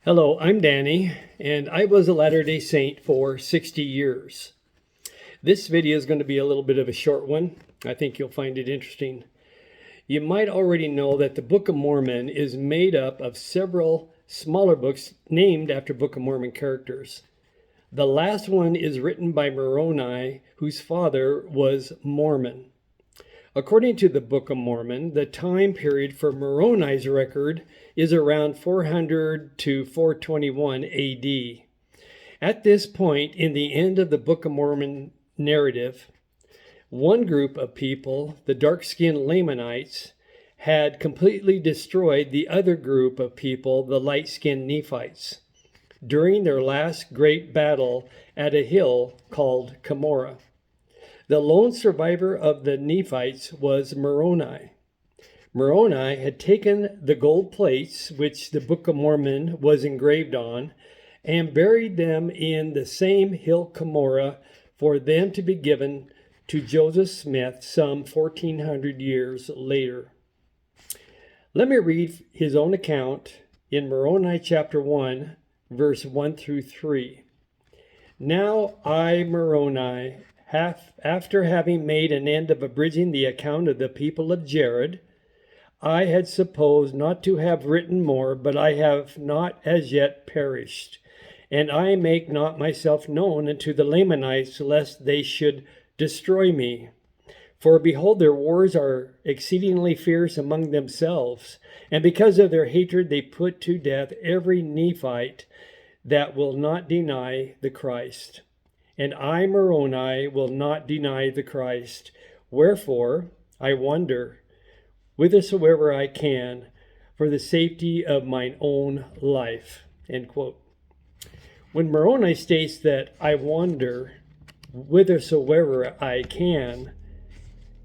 Hello, I'm Danny, and I was a Latter-day Saint for 60 years. This video is going to be a little bit of a short one. I think you'll find it interesting. You might already know that the Book of Mormon is made up of several smaller books named after Book of Mormon characters. The last one is written by Moroni, whose father was Mormon. According to the Book of Mormon, the time period for Moroni's record is around 400 to 421 AD. At this point, in the end of the Book of Mormon narrative, one group of people, the dark-skinned Lamanites, had completely destroyed the other group of people, the light-skinned Nephites, during their last great battle at a hill called Cumorah. The lone survivor of the Nephites was Moroni. Moroni had taken the gold plates, which the Book of Mormon was engraved on, and buried them in the same hill Cumorah for them to be given to Joseph Smith some 1,400 years later. Let me read his own account in Moroni chapter 1, verse 1 through 3. Now I, Moroni, after having made an end of abridging the account of the people of Jared, I had supposed not to have written more, but I have not as yet perished. And I make not myself known unto the Lamanites, lest they should destroy me. For behold, their wars are exceedingly fierce among themselves, and because of their hatred they put to death every Nephite that will not deny the Christ. And I, Moroni, will not deny the Christ. Wherefore I wander whithersoever I can for the safety of mine own life. End quote. When Moroni states that I wander whithersoever I can,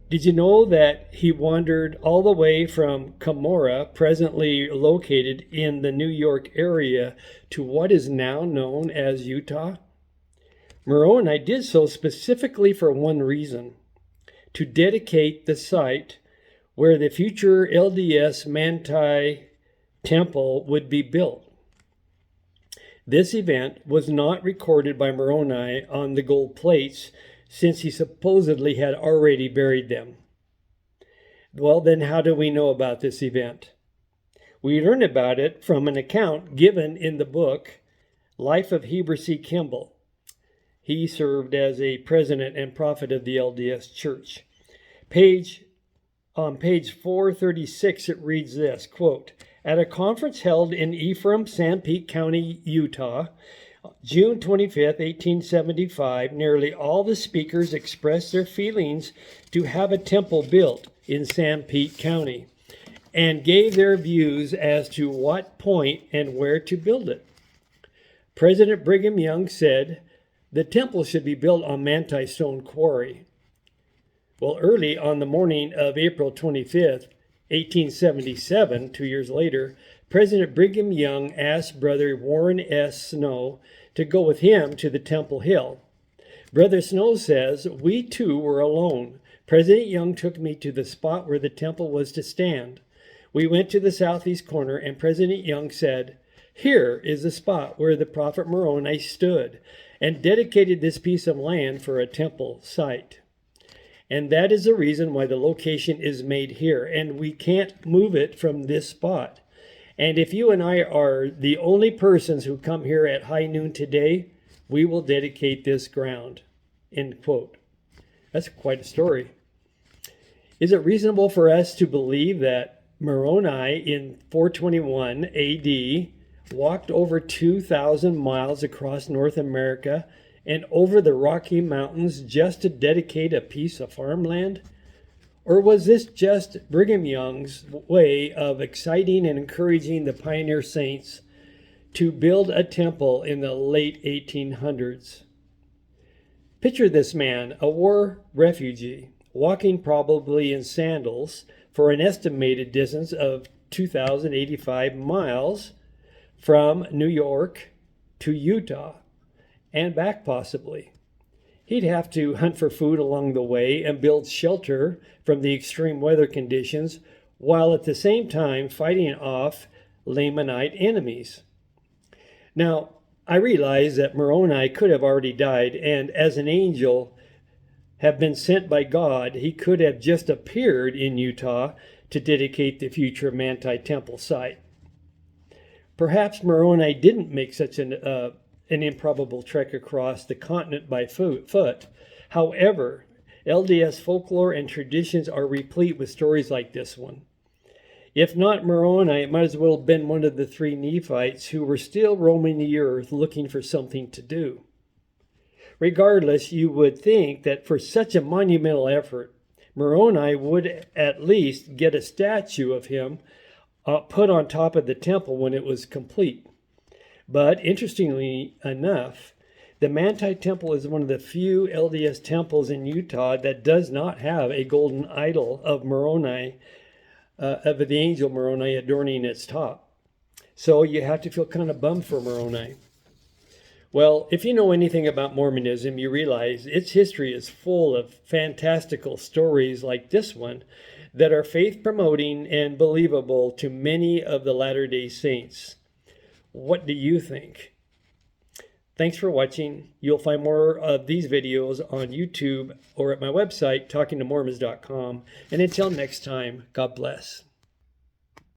did you know that he wandered all the way from Cumorah, presently located in the New York area, to what is now known as Utah? Moroni did so specifically for one reason: to dedicate the site where the future LDS Manti temple would be built. This event was not recorded by Moroni on the gold plates, since he supposedly had already buried them. Well, then how do we know about this event? We learn about it from an account given in the book Life of Heber C. Kimball. He served as a president and prophet of the LDS Church. On page 436, it reads this, quote, "At a conference held in Ephraim, Sanpete County, Utah, June 25, 1875, nearly all the speakers expressed their feelings to have a temple built in Sanpete County and gave their views as to what point and where to build it. President Brigham Young said the temple should be built on Manti Stone Quarry. Well, early on the morning of April 25th, 1877, 2 years later, President Brigham Young asked Brother Warren S. Snow to go with him to the Temple Hill. Brother Snow says, "We too were alone. President Young took me to the spot where the temple was to stand. We went to the southeast corner, and President Young said, 'Here is the spot where the prophet Moroni stood, and dedicated this piece of land for a temple site. And that is the reason why the location is made here, and we can't move it from this spot. And if you and I are the only persons who come here at high noon today, we will dedicate this ground.'" End quote. That's quite a story. Is it reasonable for us to believe that Moroni in 421 AD walked over 2,000 miles across North America and over the Rocky Mountains just to dedicate a piece of farmland? Or was this just Brigham Young's way of exciting and encouraging the pioneer saints to build a temple in the late 1800s? Picture this man, a war refugee, walking probably in sandals for an estimated distance of 2,085 miles from New York to Utah and back possibly. He'd have to hunt for food along the way and build shelter from the extreme weather conditions, while at the same time fighting off Lamanite enemies. Now, I realize that Moroni could have already died, and as an angel have been sent by God, he could have just appeared in Utah to dedicate the future Manti Temple site. Perhaps Moroni didn't make such an improbable trek across the continent by foot. However, LDS folklore and traditions are replete with stories like this one. If not Moroni, it might as well have been one of the three Nephites who were still roaming the earth looking for something to do. Regardless, you would think that for such a monumental effort, Moroni would at least get a statue of him put on top of the temple when it was complete. But interestingly enough, the Manti Temple is one of the few LDS temples in Utah that does not have a golden idol of Moroni, of the angel Moroni adorning its top. So you have to feel kind of bummed for Moroni. Well, if you know anything about Mormonism, you realize its history is full of fantastical stories like this one that are faith-promoting and believable to many of the Latter-day Saints. What do you think? Thanks for watching. You'll find more of these videos on YouTube or at my website, talkingtomormons.com. And until next time, God bless.